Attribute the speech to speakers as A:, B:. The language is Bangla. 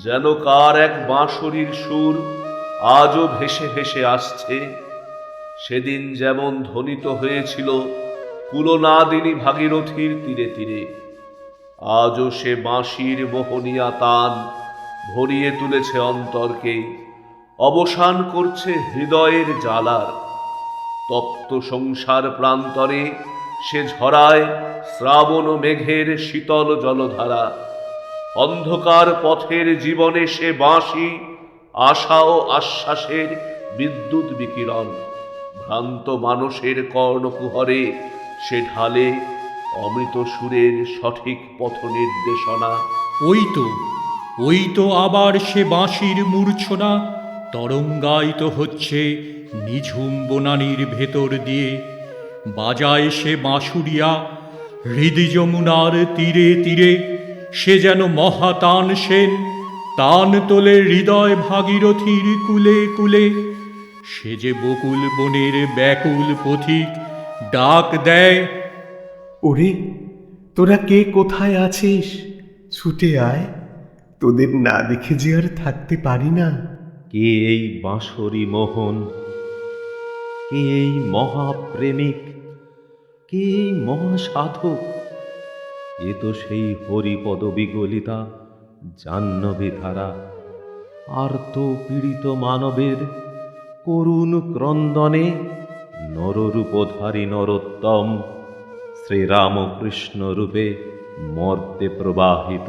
A: যেন কার এক বাঁশরীর সুর আজও ভেসে ভেসে আসছে। সেদিন যেমন ধ্বনিত হয়েছিল কুলনাদিনী ভাগীরথীর তীরে তীরে, আজও সে বাঁশির মোহনীয়া তান ভরিয়ে তুলেছে অন্তরকে, অবসান করছে হৃদয়ের জ্বালার। তপ্ত সংসার প্রান্তরে সে ঝরায় শ্রাবণ মেঘের শীতল জলধারা। অন্ধকার পথের জীবনে সে বাঁশি আশা ও আশ্বাসের বিদ্যুৎ বিকিরণ। ভ্রান্ত মানুষের কর্ণকুহরে সে ঢালে অমৃত সুরের সঠিক পথ নির্দেশনা।
B: ওই তো আবার সে বাঁশির মূর্ছনা তরঙ্গায়িত হচ্ছে নিঝুম বনানীর ভেতর দিয়ে। বাজায় সে বাঁশুড়িয়া হৃদি যমুনার তীরে তীরে। সে যেন মহাতান সেন, তান তোলে হৃদয় ভাগীরথীর কুলে কুলে। সে যে বকুল বনের ব্যাকুল পথিক, ডাক দেয়,
C: ওরে তোরা কে কোথায় আছিস, ছুটে আয়, তোদের না দেখে যে আর থাকতে পারি না।
D: কে এই বাঁশরি মোহন, কে এই মহাপ্রেমিক, কে এই মহাসাধক? এ তো সেই হরিপদ বিগলিতা জাহ্নবী ধারা। আর তো পীড়িত মানবের করুণ ক্রন্দনে নররূপধারী নরোত্তম শ্রীরামকৃষ্ণ রূপে মর্তে প্রবাহিত।